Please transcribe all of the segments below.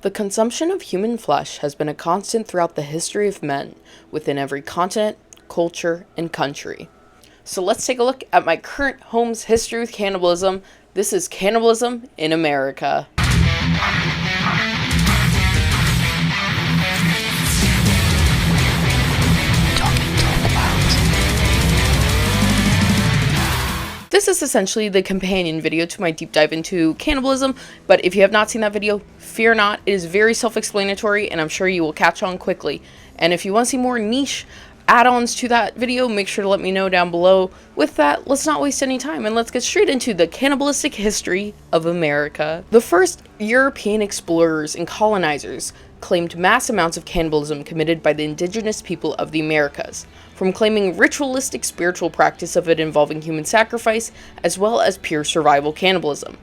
The consumption of human flesh has been a constant throughout the history of men, within every continent, culture, and country. So let's take a look at my current home's history with cannibalism. This is Cannibalism in America. This is essentially the companion video to my deep dive into cannibalism, but if you have not seen that video, fear not, it is very self-explanatory and I'm sure you will catch on quickly. And if you want to see more niche add-ons to that video, make sure to let me know down below. With that, let's not waste any time and let's get straight into the cannibalistic history of America. The first European explorers and colonizers claimed mass amounts of cannibalism committed by the indigenous people of the Americas, from claiming ritualistic spiritual practice of it involving human sacrifice, as well as pure survival cannibalism.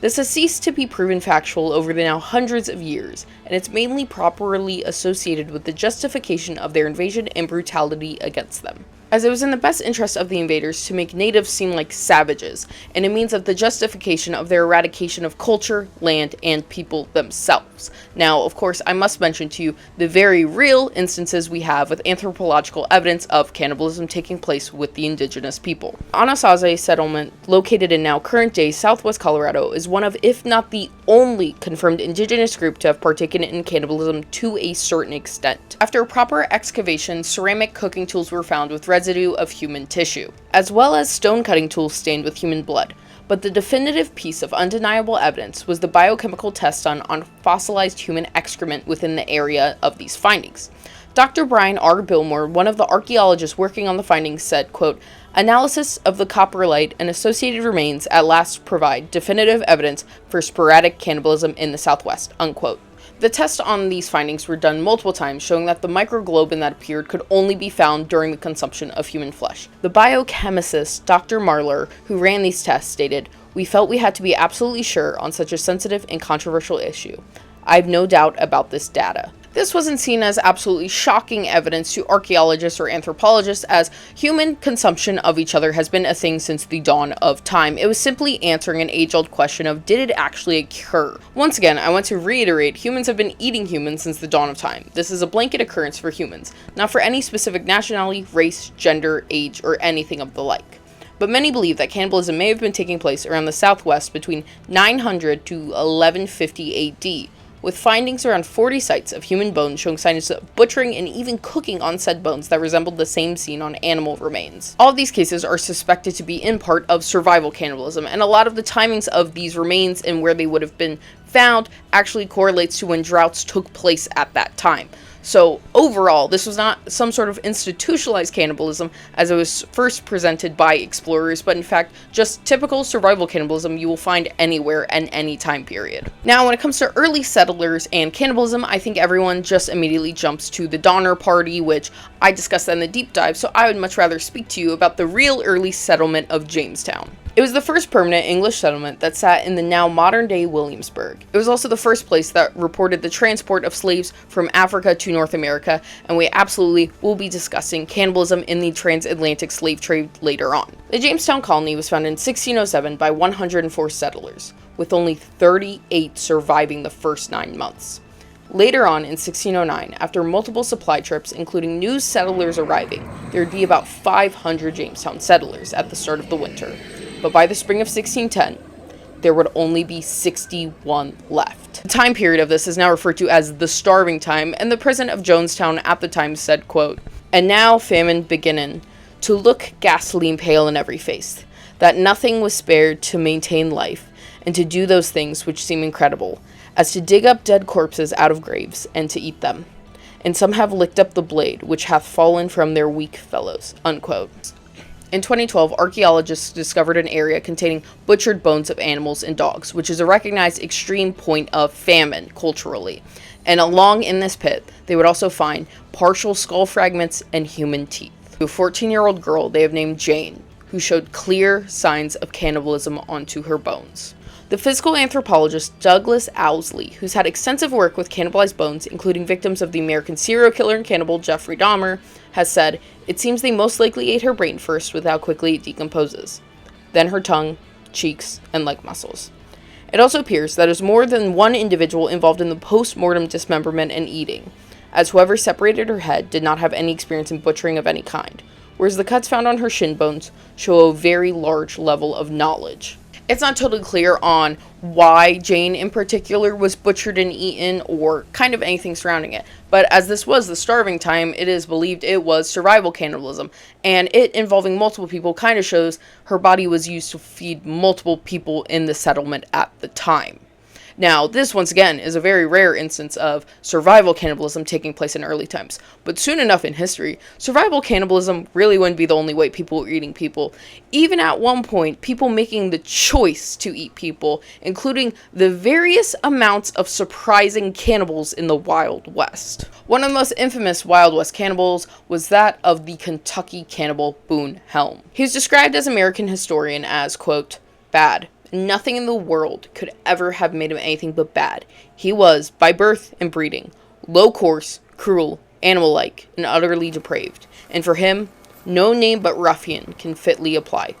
This has ceased to be proven factual over the now hundreds of years, and it's mainly properly associated with the justification of their invasion and brutality against them, as it was in the best interest of the invaders to make natives seem like savages, and a means of the justification of their eradication of culture, land, and people themselves. Now, of course, I must mention to you the very real instances we have with anthropological evidence of cannibalism taking place with the indigenous people. Anasazi settlement, located in now current-day southwest Colorado, is one of, if not the only, confirmed indigenous group to have partaken in cannibalism to a certain extent. After a proper excavation, ceramic cooking tools were found with residue of human tissue, as well as stone cutting tools stained with human blood. But the definitive piece of undeniable evidence was the biochemical test done on fossilized human excrement within the area of these findings. Dr. Brian R. Billmore, one of the archaeologists working on the findings, said, quote, "Analysis of the coprolite and associated remains at last provide definitive evidence for sporadic cannibalism in the Southwest," unquote. The tests on these findings were done multiple times, showing that the microglobin that appeared could only be found during the consumption of human flesh. The biochemist Dr. Marler, who ran these tests, stated, "We felt we had to be absolutely sure on such a sensitive and controversial issue. I have no doubt about this data." This wasn't seen as absolutely shocking evidence to archaeologists or anthropologists, as human consumption of each other has been a thing since the dawn of time. It was simply answering an age-old question of, did it actually occur? Once again, I want to reiterate, humans have been eating humans since the dawn of time. This is a blanket occurrence for humans, not for any specific nationality, race, gender, age, or anything of the like. But many believe that cannibalism may have been taking place around the Southwest between 900 to 1150 AD, with findings around 40 sites of human bones showing signs of butchering and even cooking on said bones that resembled the same seen on animal remains. All of these cases are suspected to be in part of survival cannibalism, and a lot of the timings of these remains and where they would have been found actually correlates to when droughts took place at that time. So overall, this was not some sort of institutionalized cannibalism as it was first presented by explorers, but in fact, just typical survival cannibalism you will find anywhere and any time period. Now, when it comes to early settlers and cannibalism, I think everyone just immediately jumps to the Donner Party, which I discussed in the deep dive, so I would much rather speak to you about the real early settlement of Jamestown. It was the first permanent English settlement that sat in the now modern-day Williamsburg. It was also the first place that reported the transport of slaves from Africa to North America, and we absolutely will be discussing cannibalism in the transatlantic slave trade later on. The Jamestown colony was founded in 1607 by 104 settlers, with only 38 surviving the first 9 months. Later on in 1609, after multiple supply trips, including new settlers arriving, there would be about 500 Jamestown settlers at the start of the winter. But by the spring of 1610, there would only be 61 left. The time period of this is now referred to as the starving time, and the president of Jonestown at the time said, quote, "And now famine beginning, to look ghastly pale in every face, that nothing was spared to maintain life, and to do those things which seem incredible, as to dig up dead corpses out of graves, and to eat them. And some have licked up the blade, which hath fallen from their weak fellows," unquote. In 2012, archaeologists discovered an area containing butchered bones of animals and dogs, which is a recognized extreme point of famine culturally. And along in this pit, they would also find partial skull fragments and human teeth. To a 14-year-old girl they have named Jane, who showed clear signs of cannibalism onto her bones. The physical anthropologist Douglas Owsley, who's had extensive work with cannibalized bones, including victims of the American serial killer and cannibal Jeffrey Dahmer, has said, "It seems they most likely ate her brain first with how quickly it decomposes, then her tongue, cheeks, and leg muscles. It also appears that there's more than one individual involved in the post-mortem dismemberment and eating, as whoever separated her head did not have any experience in butchering of any kind, whereas the cuts found on her shin bones show a very large level of knowledge. It's not totally clear on why Jane in particular was butchered and eaten, or kind of anything surrounding it, but as this was the starving time, it is believed it was survival cannibalism, and it involving multiple people kind of shows her body was used to feed multiple people in the settlement at the time. Now, this, once again, is a very rare instance of survival cannibalism taking place in early times. But soon enough in history, survival cannibalism really wouldn't be the only way people were eating people. Even at one point, people making the choice to eat people, including the various amounts of surprising cannibals in the Wild West. One of the most infamous Wild West cannibals was that of the Kentucky cannibal Boone Helm. He's described as American historian as, quote, bad. Nothing in the world could ever have made him anything but bad. He was, by birth and breeding, low course, cruel, animal-like, and utterly depraved. And for him, no name but ruffian can fitly apply.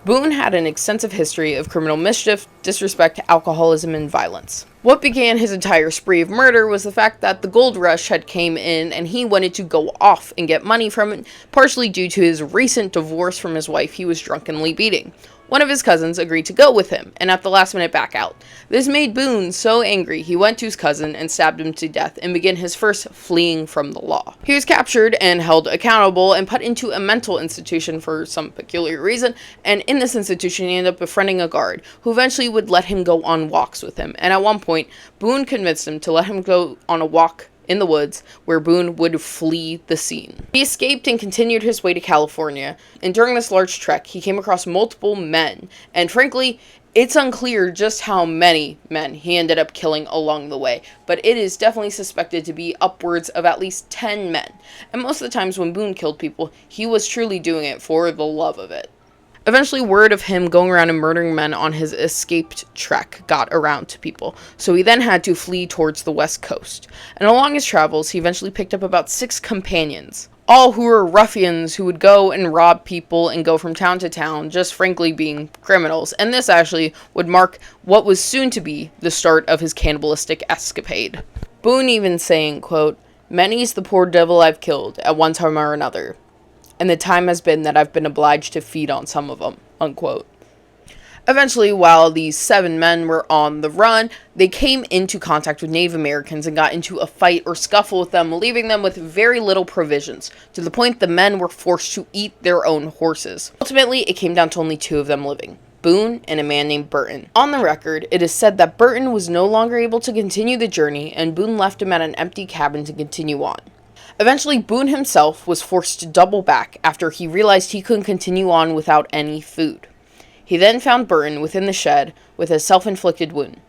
Boone had an extensive history of criminal mischief, disrespect, alcoholism, and violence. What began his entire spree of murder was the fact that the gold rush had came in and he wanted to go off and get money from it, partially due to his recent divorce from his wife he was drunkenly beating. One of his cousins agreed to go with him, and at the last minute back out. This made Boone so angry he went to his cousin and stabbed him to death and began his first fleeing from the law. He was captured and held accountable and put into a mental institution for some peculiar reason, and in this institution he ended up befriending a guard, who eventually would let him go on walks with him, and at one point, Boone convinced him to let him go on a walk in the woods, where Boone would flee the scene. He escaped and continued his way to California, and during this large trek, he came across multiple men, and frankly, it's unclear just how many men he ended up killing along the way, but it is definitely suspected to be upwards of at least 10 men, and most of the times when Boone killed people, he was truly doing it for the love of it. Eventually, word of him going around and murdering men on his escaped trek got around to people, so he then had to flee towards the west coast. And along his travels, he eventually picked up about 6 companions, all who were ruffians who would go and rob people and go from town to town, just frankly being criminals. And this actually would mark what was soon to be the start of his cannibalistic escapade. Boone even saying, quote, "Many's the poor devil I've killed at one time or another, and the time has been that I've been obliged to feed on some of them," unquote. Eventually, while these 7 men were on the run, they came into contact with Native Americans and got into a fight or scuffle with them, leaving them with very little provisions, to the point the men were forced to eat their own horses. Ultimately, it came down to only 2 of them living, Boone and a man named Burton. On the record, it is said that Burton was no longer able to continue the journey, and Boone left him at an empty cabin to continue on. Eventually, Boone himself was forced to double back after he realized he couldn't continue on without any food. He then found Burton within the shed with a self-inflicted wound.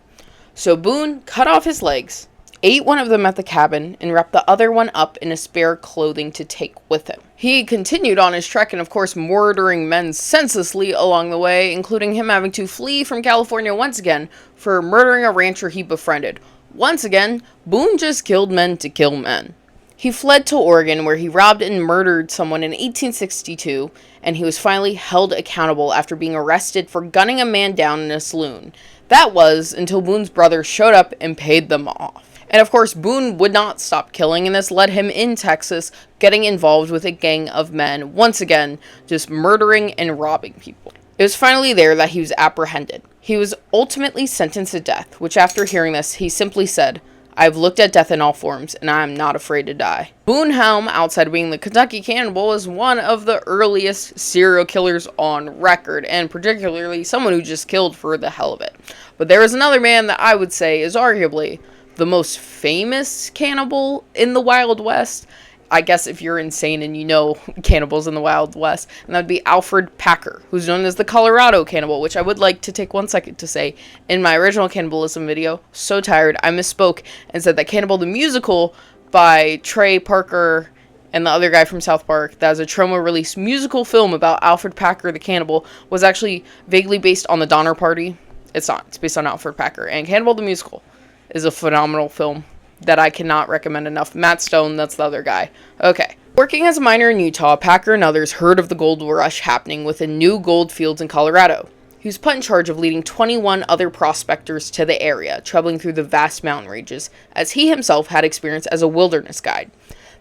So Boone cut off his legs, ate one of them at the cabin, and wrapped the other one up in a spare clothing to take with him. He continued on his trek and of course murdering men senselessly along the way, including him having to flee from California once again for murdering a rancher he befriended. Once again, Boone just killed men to kill men. He fled to Oregon, where he robbed and murdered someone in 1862, and he was finally held accountable after being arrested for gunning a man down in a saloon. That was until Boone's brother showed up and paid them off. And of course, Boone would not stop killing, and this led him in Texas getting involved with a gang of men, once again, just murdering and robbing people. It was finally there that he was apprehended. He was ultimately sentenced to death, which after hearing this, he simply said, "I've looked at death in all forms, and I am not afraid to die." Boone Helm, outside of being the Kentucky cannibal, is one of the earliest serial killers on record, and particularly someone who just killed for the hell of it. But there is another man that I would say is arguably the most famous cannibal in the Wild West. I guess if you're insane and you know cannibals in the Wild West, and that would be Alfred Packer, who's known as the Colorado cannibal, which I would like to take 1 second to say. In my original cannibalism video, so tired, I misspoke and said that Cannibal the Musical by Trey Parker and the other guy from South Park, that was a trauma-released musical film about Alfred Packer the cannibal, was actually vaguely based on the Donner Party. It's not. It's based on Alfred Packer. And Cannibal the Musical is a phenomenal film that I cannot recommend enough. Matt Stone, that's the other guy. Okay. Working as a miner in Utah, Packer and others heard of the gold rush happening within new gold fields in Colorado. He was put in charge of leading 21 other prospectors to the area, traveling through the vast mountain ranges, as he himself had experience as a wilderness guide.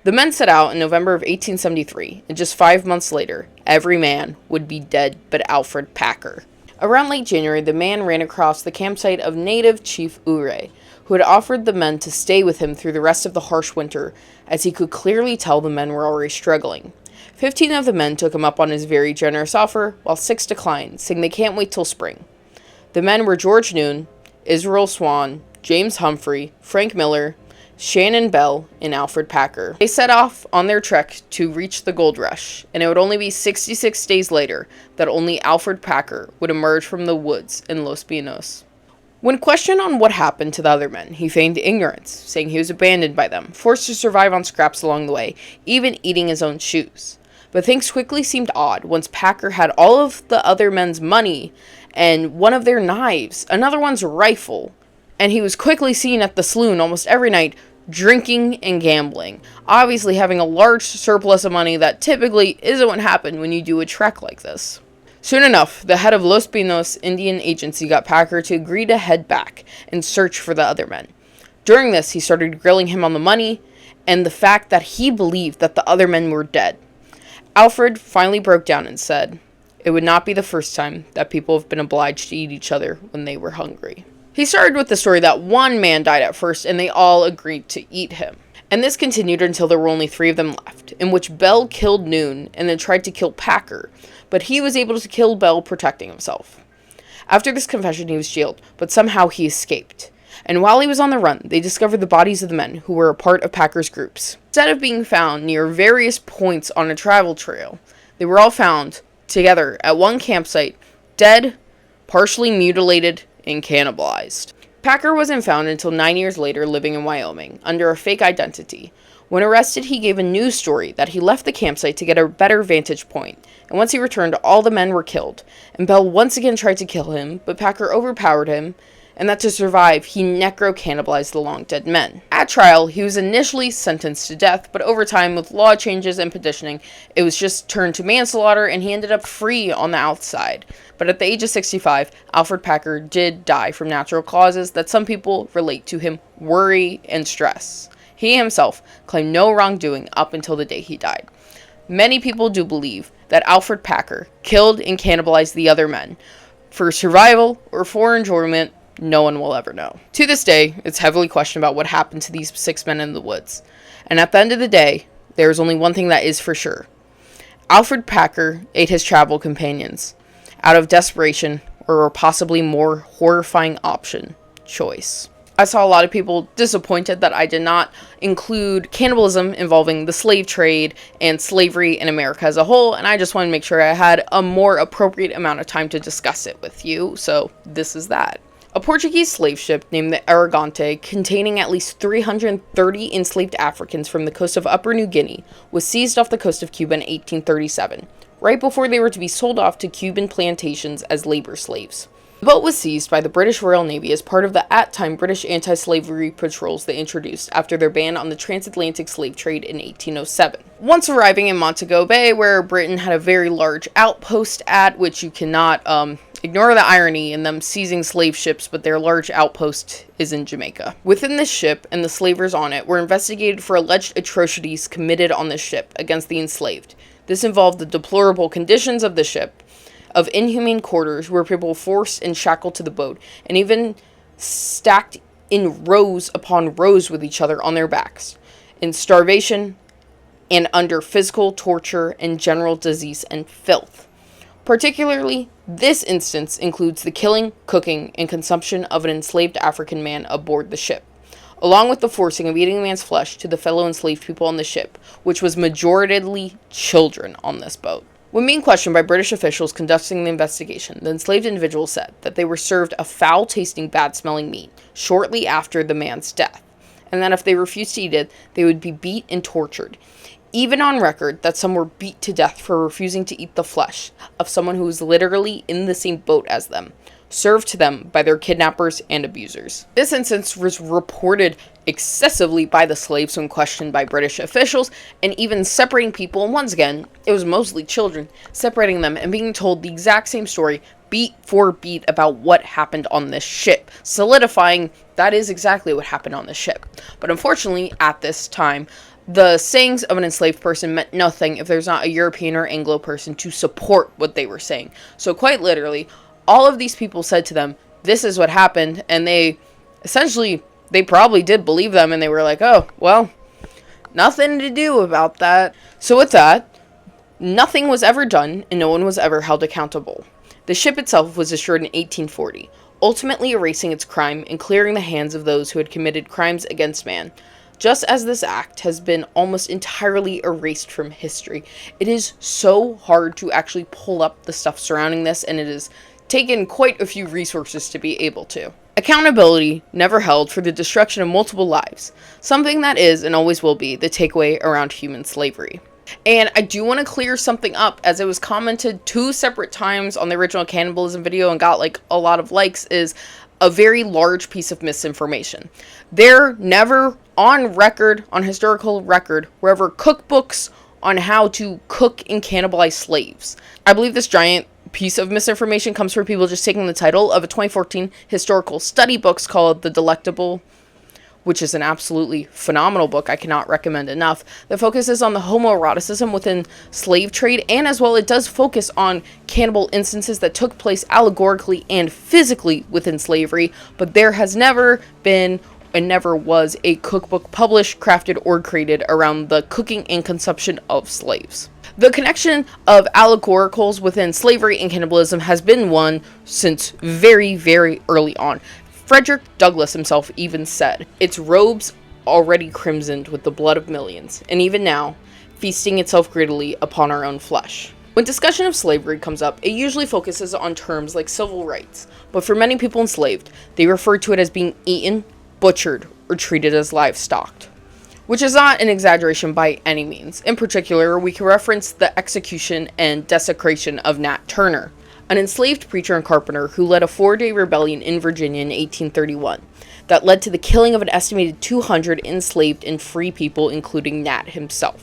The men set out in November of 1873, and just 5 months later, every man would be dead but Alfred Packer. Around late January, the man ran across the campsite of native Chief Ure, who had offered the men to stay with him through the rest of the harsh winter, as he could clearly tell the men were already struggling. 15 of the men took him up on his very generous offer, while 6 declined, saying they can't wait till spring. The men were George Noon, Israel Swan, James Humphrey, Frank Miller, Shannon Bell, and Alfred Packer. They set off on their trek to reach the gold rush, and it would only be 66 days later that only Alfred Packer would emerge from the woods in Los Pinos. When questioned on what happened to the other men, he feigned ignorance, saying he was abandoned by them, forced to survive on scraps along the way, even eating his own shoes. But things quickly seemed odd once Packer had all of the other men's money and one of their knives, another one's rifle, and he was quickly seen at the saloon almost every night drinking and gambling, obviously having a large surplus of money that typically isn't what happened when you do a trek like this. Soon enough, the head of Los Pinos Indian Agency got Packer to agree to head back and search for the other men. During this, he started grilling him on the money and the fact that he believed that the other men were dead. Alfred finally broke down and said, "It would not be the first time that people have been obliged to eat each other when they were hungry." He started with the story that one man died at first and they all agreed to eat him. And this continued until there were only 3 of them left, in which Bell killed Noon and then tried to kill Packer, but he was able to kill Bell protecting himself. After this confession, he was jailed, but somehow he escaped. And while he was on the run, they discovered the bodies of the men who were a part of Packer's groups. Instead of being found near various points on a travel trail, they were all found together at one campsite, dead, partially mutilated, and cannibalized. Packer wasn't found until 9 years later, living in Wyoming, under a fake identity. When arrested, he gave a news story that he left the campsite to get a better vantage point, and once he returned, all the men were killed, and Bell once again tried to kill him, but Packer overpowered him, and that to survive, he necro-cannibalized the long-dead men. At trial, he was initially sentenced to death, but over time, with law changes and petitioning, it was just turned to manslaughter, and he ended up free on the outside. But at the age of 65, Alfred Packer did die from natural causes that some people relate to him: worry and stress. He himself claimed no wrongdoing up until the day he died. Many people do believe that Alfred Packer killed and cannibalized the other men. For survival or for enjoyment, no one will ever know. To this day, it's heavily questioned about what happened to these 6 men in the woods. And at the end of the day, there is only one thing that is for sure. Alfred Packer ate his travel companions out of desperation or a possibly more horrifying choice. I saw a lot of people disappointed that I did not include cannibalism involving the slave trade and slavery in America as a whole, and I just wanted to make sure I had a more appropriate amount of time to discuss it with you, so this is that. A Portuguese slave ship named the Aragante, containing at least 330 enslaved Africans from the coast of Upper New Guinea, was seized off the coast of Cuba in 1837, right before they were to be sold off to Cuban plantations as labor slaves. The boat was seized by the British Royal Navy as part of the at-time British anti-slavery patrols they introduced after their ban on the transatlantic slave trade in 1807. Once arriving in Montego Bay, where Britain had a very large outpost at, which you cannot ignore the irony in them seizing slave ships, but their large outpost is in Jamaica. Within this ship and the slavers on it were investigated for alleged atrocities committed on the ship against the enslaved. This involved the deplorable conditions of the ship, of inhumane quarters where people were forced and shackled to the boat, and even stacked in rows upon rows with each other on their backs, in starvation and under physical torture and general disease and filth. Particularly, this instance includes the killing, cooking, and consumption of an enslaved African man aboard the ship, along with the forcing of eating the man's flesh to the fellow enslaved people on the ship, which was majoritarily children on this boat. When being questioned by British officials conducting the investigation, the enslaved individual said that they were served a foul-tasting, bad-smelling meat shortly after the man's death, and that if they refused to eat it, they would be beat and tortured. Even on record that some were beat to death for refusing to eat the flesh of someone who was literally in the same boat as them, served to them by their kidnappers and abusers. This instance was reported excessively by the slaves when questioned by British officials, and even separating people, and once again, it was mostly children, separating them and being told the exact same story beat for beat about what happened on this ship, solidifying that is exactly what happened on this ship. But unfortunately, at this time, the sayings of an enslaved person meant nothing if there's not a European or Anglo person to support what they were saying. So quite literally, all of these people said to them, this is what happened, and they probably did believe them, and they were like, oh, well, nothing to do about that. So with that, nothing was ever done, and no one was ever held accountable. The ship itself was destroyed in 1840, ultimately erasing its crime and clearing the hands of those who had committed crimes against man. Just as this act has been almost entirely erased from history, it is so hard to actually pull up the stuff surrounding this, and it has taken quite a few resources to be able to. Accountability never held for the destruction of multiple lives, something that is and always will be the takeaway around human slavery. And I do want to clear something up, as it was commented 2 separate times on the original Cannibalism video and got like a lot of likes, is a very large piece of misinformation. There never on record, on historical record, were ever cookbooks on how to cook and cannibalize slaves. I believe this giant piece of misinformation comes from people just taking the title of a 2014 historical study book called The Delectable, which is an absolutely phenomenal book I cannot recommend enough, that focuses on the homoeroticism within slave trade, and as well it does focus on cannibal instances that took place allegorically and physically within slavery, but there has never been and never was a cookbook published, crafted, or created around the cooking and consumption of slaves. The connection of allegoricals within slavery and cannibalism has been one since very, very early on. Frederick Douglass himself even said, its robes already crimsoned with the blood of millions, and even now, feasting itself greedily upon our own flesh. When discussion of slavery comes up, it usually focuses on terms like civil rights, but for many people enslaved, they refer to it as being eaten, butchered, or treated as livestock, which is not an exaggeration by any means. In particular, we can reference the execution and desecration of Nat Turner, an enslaved preacher and carpenter who led a 4-day rebellion in Virginia in 1831 that led to the killing of an estimated 200 enslaved and free people, including Nat himself.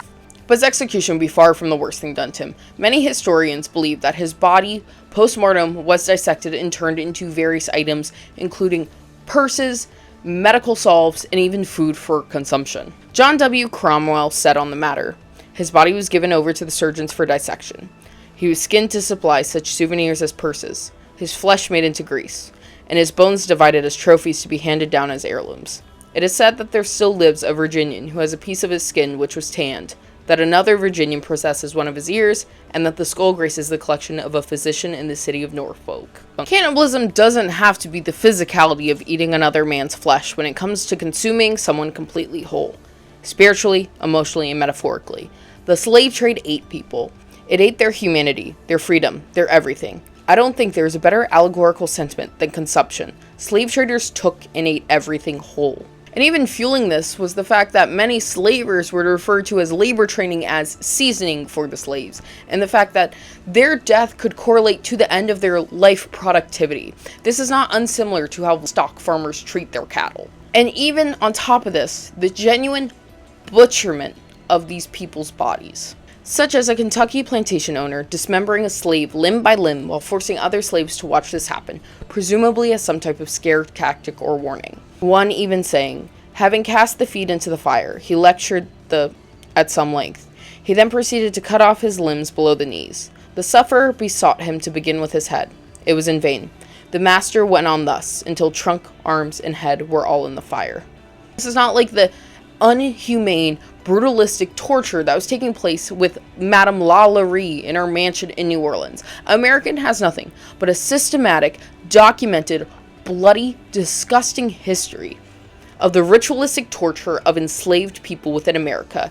But his execution would be far from the worst thing done to him. Many historians believe that his body, post-mortem, was dissected and turned into various items, including purses, medical salves, and even food for consumption. John W. Cromwell said on the matter, his body was given over to the surgeons for dissection. He was skinned to supply such souvenirs as purses, his flesh made into grease, and his bones divided as trophies to be handed down as heirlooms. It is said that there still lives a Virginian who has a piece of his skin which was tanned, that another Virginian possesses one of his ears, and that the skull graces the collection of a physician in the city of Norfolk. Cannibalism doesn't have to be the physicality of eating another man's flesh when it comes to consuming someone completely whole, spiritually, emotionally, and metaphorically. The slave trade ate people. It ate their humanity, their freedom, their everything. I don't think there is a better allegorical sentiment than consumption. Slave traders took and ate everything whole. And even fueling this was the fact that many slavers were referred to as labor training as seasoning for the slaves, and the fact that their death could correlate to the end of their life productivity. This is not unsimilar to how stock farmers treat their cattle. And even on top of this, the genuine butcherment of these people's bodies, such as a Kentucky plantation owner dismembering a slave limb by limb while forcing other slaves to watch this happen, presumably as some type of scare tactic or warning. One even saying, having cast the feet into the fire, he lectured at some length. He then proceeded to cut off his limbs below the knees. The sufferer besought him to begin with his head. It was in vain. The master went on thus, until trunk, arms, and head were all in the fire. This is not like the unhumane, brutalistic torture that was taking place with Madame Lalaurie in her mansion in New Orleans. American has nothing but a systematic, documented, bloody, disgusting history of the ritualistic torture of enslaved people within America.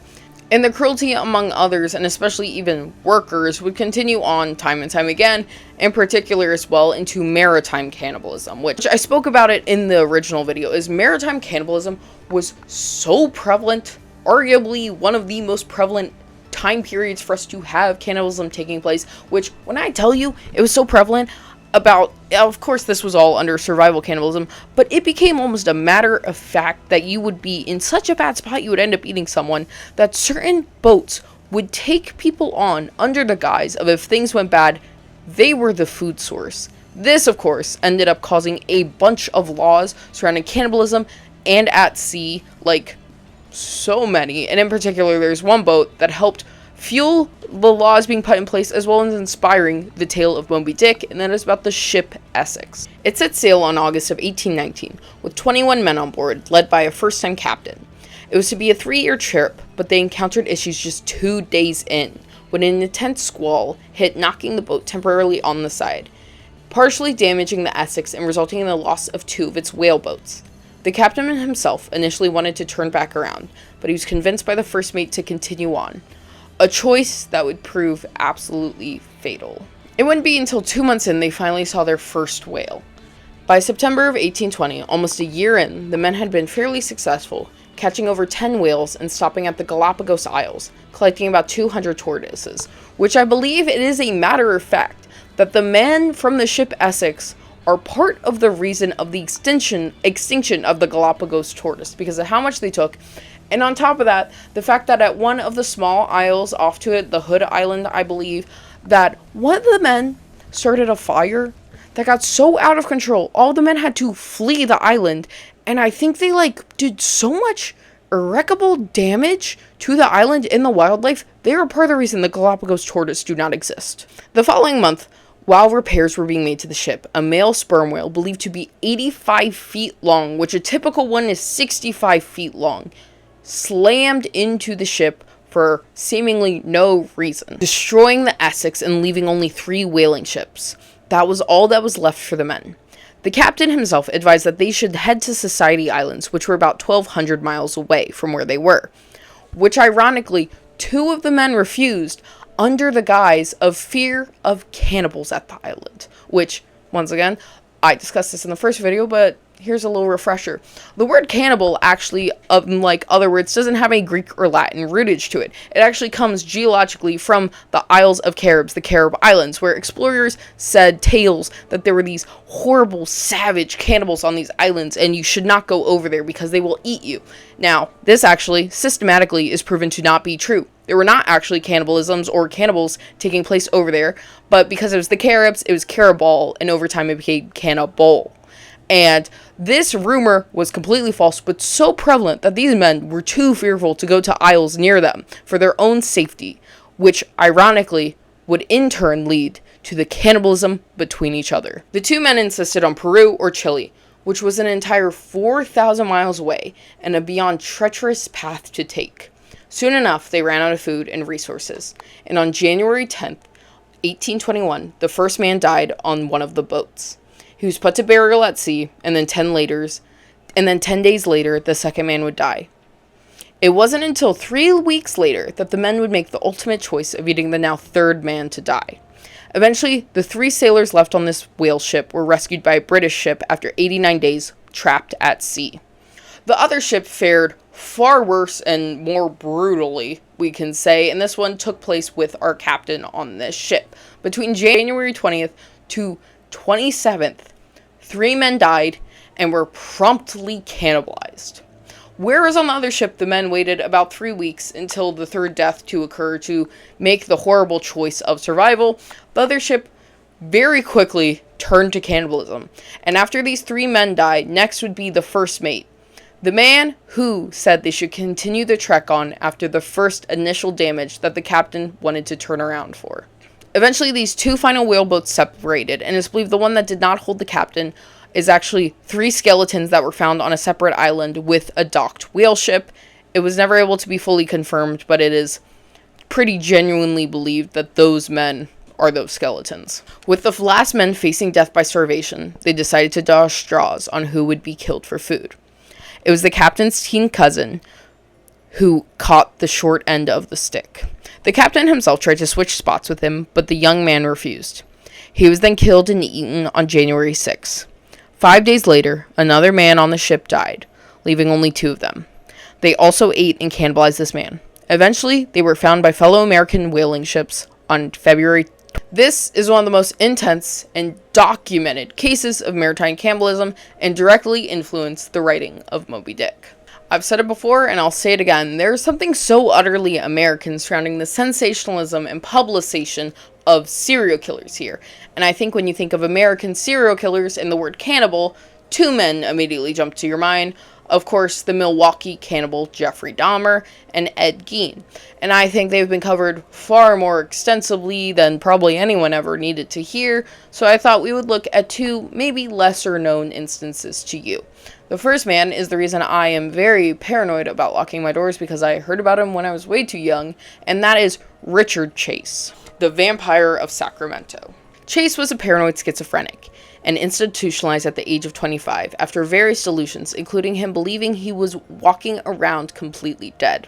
And the cruelty among others, and especially even workers, would continue on time and time again, in particular as well into maritime cannibalism, which I spoke about it in the original video. Is maritime cannibalism was so prevalent, arguably one of the most prevalent time periods for us to have cannibalism taking place, which when I tell you it was so prevalent, of course this was all under survival cannibalism, but it became almost a matter of fact that you would be in such a bad spot you would end up eating someone, that certain boats would take people on under the guise of, if things went bad, they were the food source. This, of course, ended up causing a bunch of laws surrounding cannibalism and at sea, like so many. And in particular, there's one boat that helped fuel the laws being put in place, as well as inspiring the tale of Moby Dick, and that is about the ship Essex. It set sail on August of 1819, with 21 men on board, led by a first-time captain. It was to be a 3-year trip, but they encountered issues just 2 days in, when an intense squall hit, knocking the boat temporarily on the side, partially damaging the Essex and resulting in the loss of 2 of its whaleboats. The captain himself initially wanted to turn back around, but he was convinced by the first mate to continue on, a choice that would prove absolutely fatal. It wouldn't be until 2 months in they finally saw their first whale. By September of 1820, almost a year in, the men had been fairly successful, catching over 10 whales and stopping at the Galapagos Isles, collecting about 200 tortoises, which I believe it is a matter of fact that the men from the ship Essex are part of the reason of the extinction of the Galapagos tortoise, because of how much they took. And on top of that, the fact that at one of the small isles off to it, the Hood Island, I believe, that one of the men started a fire that got so out of control, all the men had to flee the island, and I think they, did so much irreparable damage to the island and the wildlife, they are part of the reason the Galapagos tortoise do not exist. The following month, while repairs were being made to the ship, a male sperm whale, believed to be 85 feet long, which a typical one is 65 feet long, slammed into the ship for seemingly no reason, destroying the Essex and leaving only 3 whaling ships. That was all that was left for the men. The captain himself advised that they should head to Society Islands, which were about 1,200 miles away from where they were, which ironically 2 of the men refused under the guise of fear of cannibals at the island, which, once again, I discussed this in the first video, but here's a little refresher. The word cannibal actually, unlike other words, doesn't have a Greek or Latin rootage to it. It actually comes geologically from the Isles of Caribs, the Carib Islands, where explorers said tales that there were these horrible, savage cannibals on these islands, and you should not go over there because they will eat you. Now, this actually, systematically, is proven to not be true. There were not actually cannibalisms or cannibals taking place over there, but because it was the Caribs, it was Caribal, and over time it became Cannibal. And this rumor was completely false, but so prevalent that these men were too fearful to go to isles near them for their own safety, which ironically would in turn lead to the cannibalism between each other. The 2 men insisted on Peru or Chile, which was an entire 4,000 miles away and a beyond treacherous path to take. Soon enough, they ran out of food and resources, and on January 10th, 1821, the first man died on one of the boats. He was put to burial at sea, and then 10 days later, the second man would die. It wasn't until 3 weeks later that the men would make the ultimate choice of eating the now 3rd man to die. Eventually, the 3 sailors left on this whale ship were rescued by a British ship after 89 days trapped at sea. The other ship fared far worse and more brutally, we can say, and this one took place with our captain on this ship. Between January 20th to 27th, 3 men died and were promptly cannibalized. Whereas on the other ship, the men waited about 3 weeks until the 3rd death to occur to make the horrible choice of survival, the other ship very quickly turned to cannibalism. And after these 3 men died, next would be the first mate, the man who said they should continue the trek on after the first initial damage that the captain wanted to turn around for. Eventually, these 2 final whaleboats separated, and it's believed the one that did not hold the captain is actually 3 skeletons that were found on a separate island with a docked whale ship. It was never able to be fully confirmed, but it is pretty genuinely believed that those men are those skeletons. With the last men facing death by starvation, they decided to draw straws on who would be killed for food. It was the captain's teen cousin who caught the short end of the stick. The captain himself tried to switch spots with him, but the young man refused. He was then killed and eaten on January 6. 5 days later, another man on the ship died, leaving only 2 of them. They also ate and cannibalized this man. Eventually, they were found by fellow American whaling ships on February. This is one of the most intense and documented cases of maritime cannibalism and directly influenced the writing of Moby Dick. I've said it before and I'll say it again. There's something so utterly American surrounding the sensationalism and publicization of serial killers here. And I think when you think of American serial killers and the word cannibal, two men immediately jump to your mind. Of course, the Milwaukee cannibal Jeffrey Dahmer and Ed Gein. And I think they've been covered far more extensively than probably anyone ever needed to hear, so I thought we would look at two maybe lesser known instances to you. The first man is the reason I am very paranoid about locking my doors, because I heard about him when I was way too young, and that is Richard Chase, the vampire of Sacramento. Chase was a paranoid schizophrenic and institutionalized at the age of 25 after various delusions, including him believing he was walking around completely dead,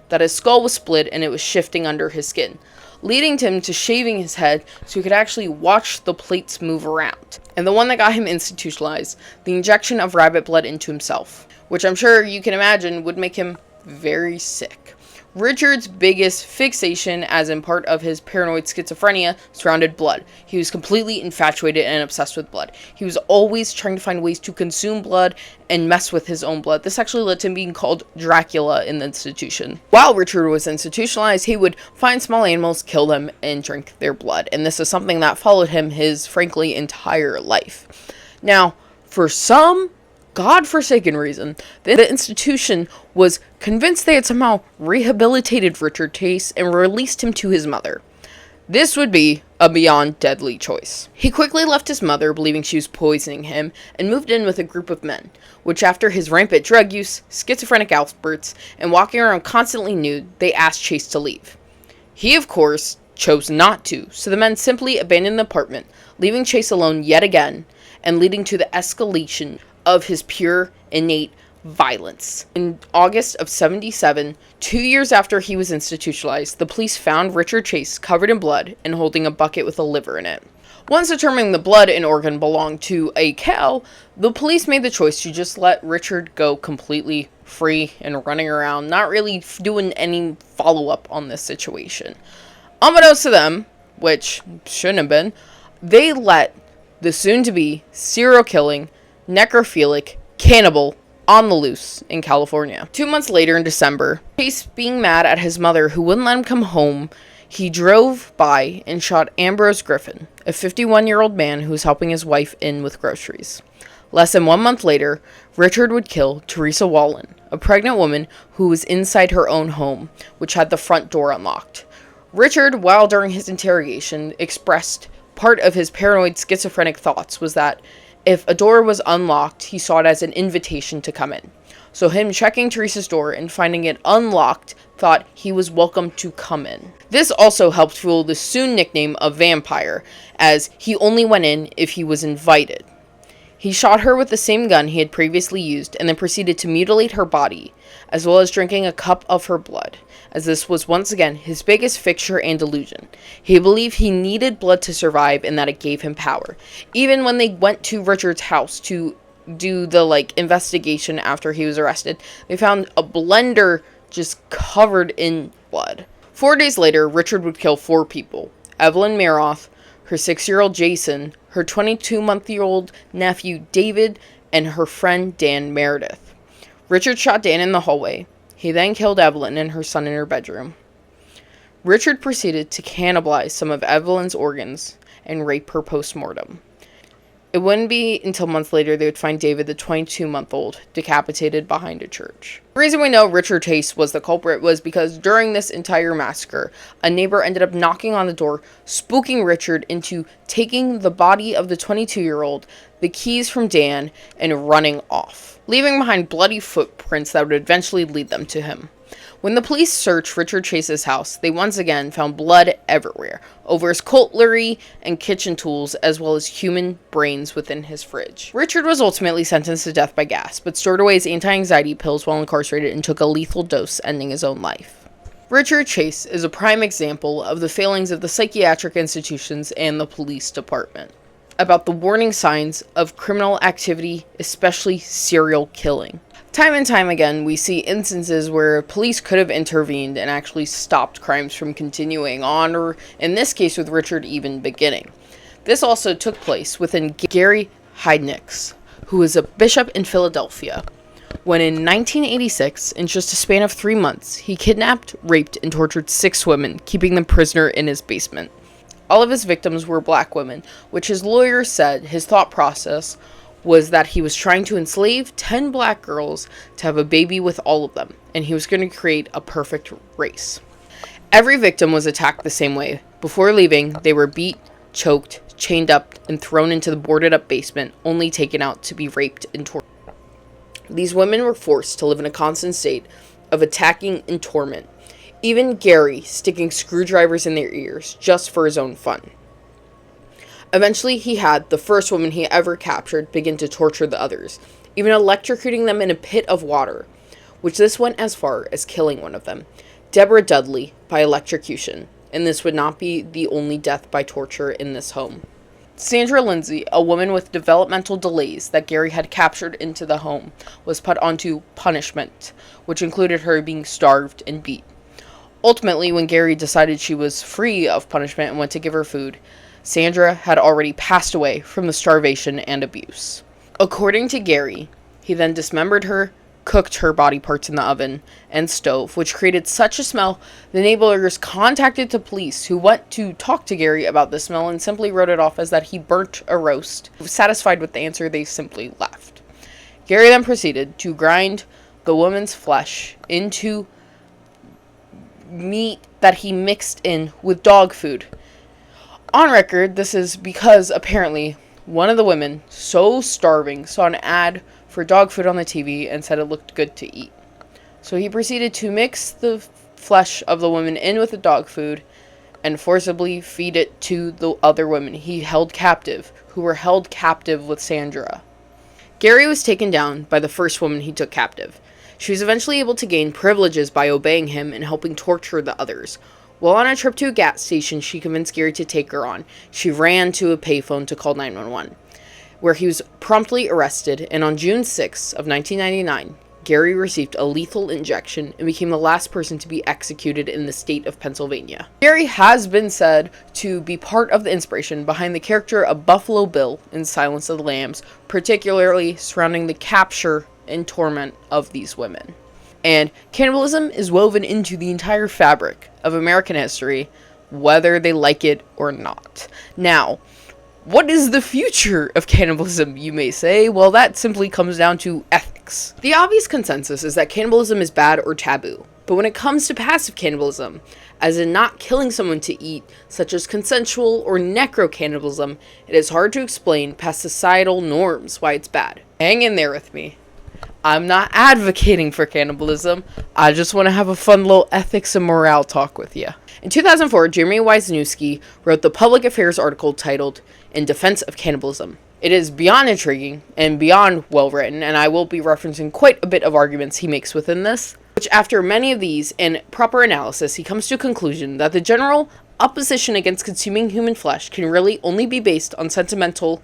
that his skull was split and it was shifting under his skin, leading him to shaving his head so he could actually watch the plates move around. And the one that got him institutionalized, the injection of rabbit blood into himself, which I'm sure you can imagine would make him very sick. Richard's biggest fixation, as in part of his paranoid schizophrenia, surrounded blood. He was completely infatuated and obsessed with blood. He was always trying to find ways to consume blood and mess with his own blood. This actually led to him being called Dracula in the institution. While Richard was institutionalized, he would find small animals, kill them, and drink their blood. And this is something that followed him his, frankly, entire life. Now, for some godforsaken reason, the institution was convinced they had somehow rehabilitated Richard Chase and released him to his mother. This would be a beyond deadly choice. He quickly left his mother, believing she was poisoning him, and moved in with a group of men, which after his rampant drug use, schizophrenic outbursts, and walking around constantly nude, they asked Chase to leave. He, of course, chose not to, so the men simply abandoned the apartment, leaving Chase alone yet again, and leading to the escalation of his pure, innate violence. In August of 1977, 2 years after he was institutionalized, the police found Richard Chase covered in blood and holding a bucket with a liver in it. Once determining the blood and organ belonged to a cow, the police made the choice to just let Richard go completely free and running around, not really doing any follow-up on this situation. Unbeknownst to them, which shouldn't have been, they let the soon-to-be serial-killing, necrophilic cannibal on the loose in California. 2 months later in December, Chase, being mad at his mother who wouldn't let him come home, he drove by and shot Ambrose Griffin, a 51-year-old man who was helping his wife in with groceries. Less than 1 month later, Richard would kill Teresa Wallen, a pregnant woman who was inside her own home, which had the front door unlocked. Richard, while during his interrogation, expressed part of his paranoid schizophrenic thoughts was that if a door was unlocked, he saw it as an invitation to come in. So him checking Teresa's door and finding it unlocked thought he was welcome to come in. This also helped fuel the soon nickname of Vampire, as he only went in if he was invited. He shot her with the same gun he had previously used and then proceeded to mutilate her body, as well as drinking a cup of her blood, as this was once again his biggest fixture and delusion. He believed he needed blood to survive and that it gave him power. Even when they went to Richard's house to do the investigation after he was arrested, they found a blender just covered in blood. 4 days later, Richard would kill 4 people: Evelyn Meroth, her 6-year-old Jason, her 22-month-old nephew David, and her friend Dan Meredith. Richard shot Dan in the hallway. He then killed Evelyn and her son in her bedroom. Richard proceeded to cannibalize some of Evelyn's organs and rape her post-mortem. It wouldn't be until months later they would find David, the 22-month-old, decapitated behind a church. The reason we know Richard Chase was the culprit was because during this entire massacre, a neighbor ended up knocking on the door, spooking Richard into taking the body of the 22-year-old, the keys from Dan, and running off, leaving behind bloody footprints that would eventually lead them to him. When the police searched Richard Chase's house, they once again found blood everywhere, over his cutlery and kitchen tools, as well as human brains within his fridge. Richard was ultimately sentenced to death by gas, but stored away his anti-anxiety pills while incarcerated and took a lethal dose, ending his own life. Richard Chase is a prime example of the failings of the psychiatric institutions and the police department, about the warning signs of criminal activity, especially serial killing. Time and time again, we see instances where police could have intervened and actually stopped crimes from continuing on, or in this case with Richard even beginning. This also took place within Gary Heidniks, who was a bishop in Philadelphia. when in 1986, in just a span of 3 months, he kidnapped, raped, and tortured 6 women, keeping them prisoner in his basement. All of his victims were black women, which his lawyers said his thought process was that he was trying to enslave 10 black girls to have a baby with all of them, and he was going to create a perfect race. Every victim was attacked the same way. Before leaving, they were beat, choked, chained up, and thrown into the boarded-up basement, only taken out to be raped and tortured. These women were forced to live in a constant state of attacking and torment, even Gary sticking screwdrivers in their ears just for his own fun. Eventually, he had the first woman he ever captured begin to torture the others, even electrocuting them in a pit of water, which this went as far as killing one of them, Deborah Dudley, by electrocution, and this would not be the only death by torture in this home. Sandra Lindsay, a woman with developmental delays that Gary had captured into the home, was put onto punishment, which included her being starved and beat. Ultimately, when Gary decided she was free of punishment and went to give her food, Sandra had already passed away from the starvation and abuse. According to Gary, he then dismembered her, cooked her body parts in the oven and stove, which created such a smell, the neighbors contacted the police, who went to talk to Gary about the smell and simply wrote it off as that he burnt a roast. Satisfied with the answer, they simply left. Gary then proceeded to grind the woman's flesh into meat that he mixed in with dog food. On record, this is because apparently one of the women, so starving, saw an ad for dog food on the TV and said it looked good to eat. So he proceeded to mix the flesh of the woman in with the dog food and forcibly feed it to the other women he held captive, who were held captive with Sandra. Gary was taken down by the first woman he took captive. She was eventually able to gain privileges by obeying him and helping torture the others. While on a trip to a gas station, she convinced Gary to take her on. She ran to a payphone to call 911, where he was promptly arrested, and on June 6 of 1999, Gary received a lethal injection and became the last person to be executed in the state of Pennsylvania. Gary has been said to be part of the inspiration behind the character of Buffalo Bill in Silence of the Lambs, particularly surrounding the capture and torment of these women. And cannibalism is woven into the entire fabric of American history, whether they like it or not. Now, what is the future of cannibalism, you may say? Well, that simply comes down to ethics. The obvious consensus is that cannibalism is bad or taboo. But when it comes to passive cannibalism, as in not killing someone to eat, such as consensual or necro-cannibalism, it is hard to explain past societal norms why it's bad. Hang in there with me. I'm not advocating for cannibalism. I just want to have a fun little ethics and morale talk with you. In 2004, Jeremy Wisniewski wrote the public affairs article titled In Defense of Cannibalism. It is beyond intriguing and beyond well written, and I will be referencing quite a bit of arguments he makes within this, which after many of these and proper analysis, he comes to a conclusion that the general opposition against consuming human flesh can really only be based on sentimental,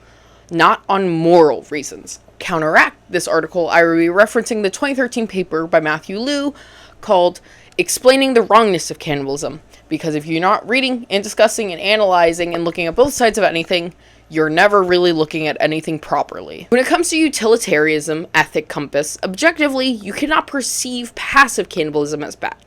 not on moral reasons. Counteract this article, I will be referencing the 2013 paper by Matthew Liu called Explaining the Wrongness of Cannibalism, because if you're not reading and discussing and analyzing and looking at both sides of anything, you're never really looking at anything properly. When it comes to utilitarianism, ethic compass, objectively, you cannot perceive passive cannibalism as bad.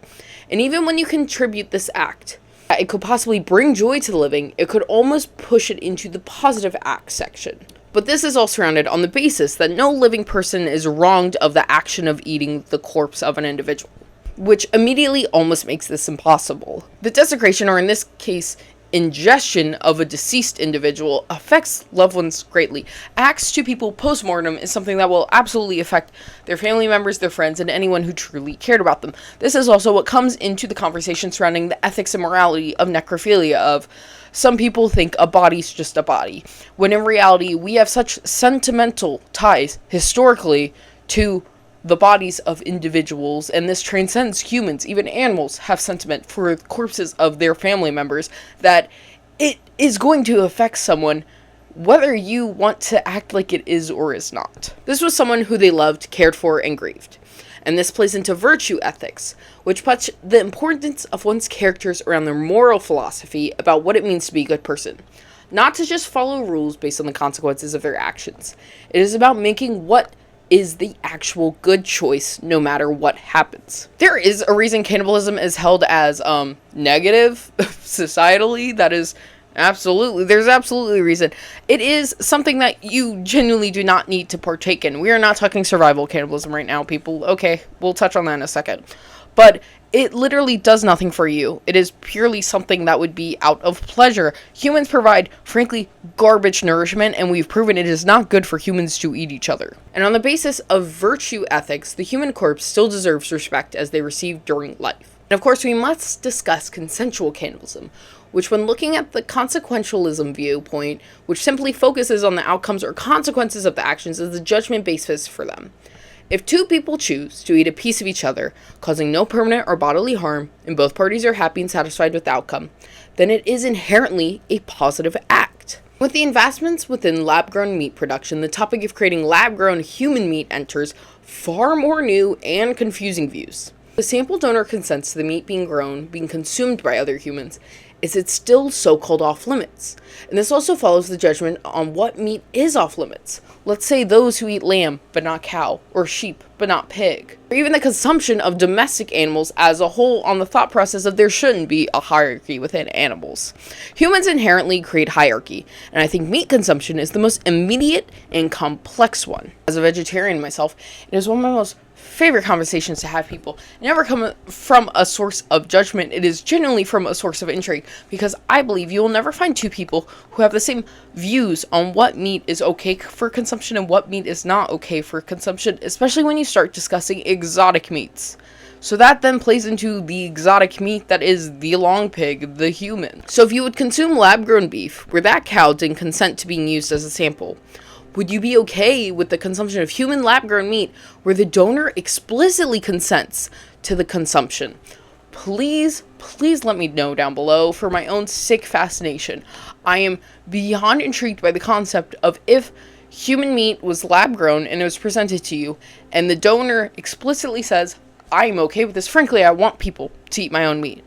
And even when you contribute this act, it could possibly bring joy to the living, it could almost push it into the positive act section. But this is all surrounded on the basis that no living person is wronged of the action of eating the corpse of an individual, which immediately almost makes this impossible. The desecration, or in this case, ingestion of a deceased individual, affects loved ones greatly. Acts to people post-mortem is something that will absolutely affect their family members, their friends, and anyone who truly cared about them. This is also what comes into the conversation surrounding the ethics and morality of necrophilia, of some people think a body's just a body, when in reality we have such sentimental ties historically to the bodies of individuals, and this transcends humans. Even animals have sentiment for corpses of their family members, that it is going to affect someone whether you want to act like it is or is not. This was someone who they loved, cared for, and grieved. And this plays into virtue ethics, which puts the importance of one's characters around their moral philosophy about what it means to be a good person. Not to just follow rules based on the consequences of their actions. It is about making what is the actual good choice no matter what happens. There is a reason cannibalism is held as negative societally. There's absolutely a reason. It is something that you genuinely do not need to partake in. We are not talking survival cannibalism right now, people. Okay, we'll touch on that in a second. But it literally does nothing for you. It is purely something that would be out of pleasure. Humans provide, frankly, garbage nourishment, and we've proven it is not good for humans to eat each other. And on the basis of virtue ethics, the human corpse still deserves respect as they receive during life. And of course, we must discuss consensual cannibalism, which, when looking at the consequentialism viewpoint, which simply focuses on the outcomes or consequences of the actions, is the judgment basis for them. If two people choose to eat a piece of each other, causing no permanent or bodily harm, and both parties are happy and satisfied with the outcome, then it is inherently a positive act. With the advancements within lab-grown meat production, the topic of creating lab-grown human meat enters far more new and confusing views. The sample donor consents to the meat being grown, being consumed by other humans. Is it still so-called off-limits? And this also follows the judgment on what meat is off-limits. Let's say those who eat lamb, but not cow, or sheep, but not pig. Or even the consumption of domestic animals as a whole, on the thought process of there shouldn't be a hierarchy within animals. Humans inherently create hierarchy, and I think meat consumption is the most immediate and complex one. As a vegetarian myself, it is one of my most favorite conversations to have people. It never come from a source of judgment. It is genuinely from a source of intrigue, because I believe you will never find two people who have the same views on what meat is okay for consumption and what meat is not okay for consumption, especially when you start discussing exotic meats. So that then plays into the exotic meat that is the long pig, the human. So if you would consume lab-grown beef where that cow didn't consent to being used as a sample, would you be okay with the consumption of human lab-grown meat where the donor explicitly consents to the consumption? Please let me know down below for my own sick fascination. I am beyond intrigued by the concept of if human meat was lab-grown and it was presented to you, and the donor explicitly says, I am okay with this. Frankly, I want people to eat my own meat.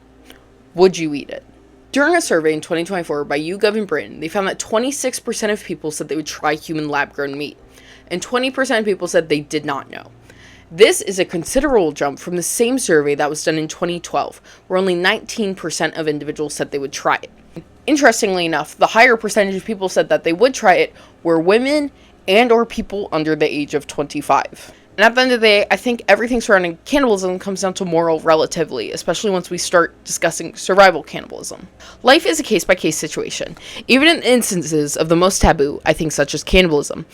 Would you eat it? During a survey in 2024 by YouGov in Britain, they found that 26% of people said they would try human lab-grown meat, and 20% of people said they did not know. This is a considerable jump from the same survey that was done in 2012, where only 19% of individuals said they would try it. Interestingly enough, the higher percentage of people said that they would try it were women and or people under the age of 25. And at the end of the day, I think everything surrounding cannibalism comes down to moral relativity, especially once we start discussing survival cannibalism. Life is a case-by-case situation. Even in instances of the most taboo, I think, such as cannibalism,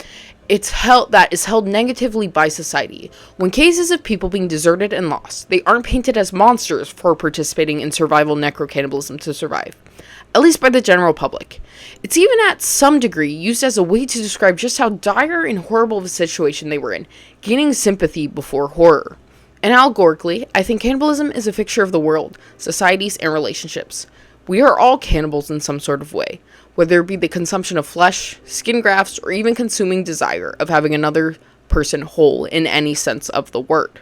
that is held negatively by society. When cases of people being deserted and lost, they aren't painted as monsters for participating in survival necrocannibalism to survive, at least by the general public. It's even at some degree used as a way to describe just how dire and horrible of a situation they were in, gaining sympathy before horror. And allegorically, I think cannibalism is a picture of the world, societies, and relationships. We are all cannibals in some sort of way, whether it be the consumption of flesh, skin grafts, or even consuming desire of having another person whole in any sense of the word.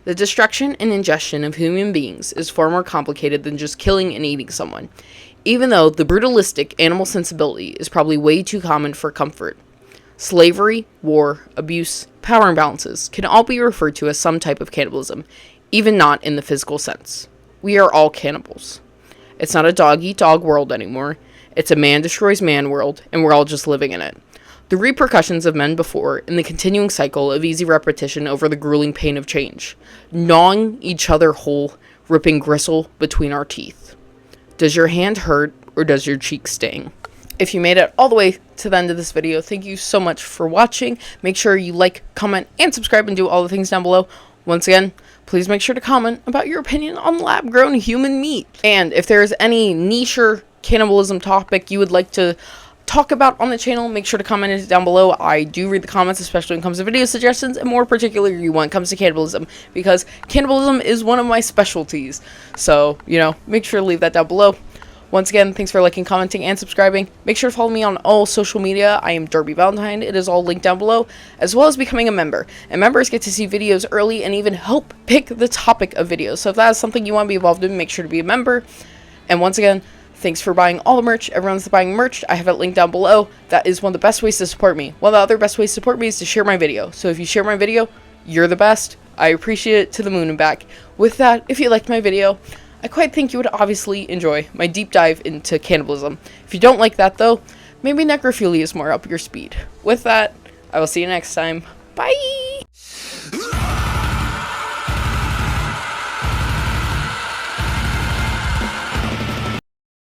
The destruction and ingestion of human beings is far more complicated than just killing and eating someone, even though the brutalistic animal sensibility is probably way too common for comfort. Slavery, war, abuse, power imbalances can all be referred to as some type of cannibalism, even not in the physical sense. We are all cannibals. It's not a dog-eat-dog world anymore. It's a man-destroys-man world, and we're all just living in it. The repercussions of men before, in the continuing cycle of easy repetition over the grueling pain of change. Gnawing each other whole, ripping gristle between our teeth. Does your hand hurt, or does your cheek sting? If you made it all the way to the end of this video, thank you so much for watching. Make sure you like, comment, and subscribe, and do all the things down below. Once again, please make sure to comment about your opinion on lab-grown human meat. And if there is any niche cannibalism topic you would like to talk about on the channel, make sure to comment it down below. I do read the comments, especially when it comes to video suggestions, and more particularly when it comes to cannibalism, because cannibalism is one of my specialties. So, make sure to leave that down below. Once again, thanks for liking, commenting, and subscribing. Make sure to follow me on all social media. I am Darby Valentine. It is all linked down below, as well as becoming a member. And members get to see videos early and even help pick the topic of videos. So if that is something you want to be involved in, make sure to be a member. And once again, Thanks for buying all the merch. Everyone's buying merch. I have it linked down below. That is one of the best ways to support me. One of the other best ways to support me is to share my video. So if you share my video, you're the best. I appreciate it to the moon and back. With that, if you liked my video, I quite think you would obviously enjoy my deep dive into cannibalism. If you don't like that though, maybe necrophilia is more up your speed. With that, I will see you next time. Bye!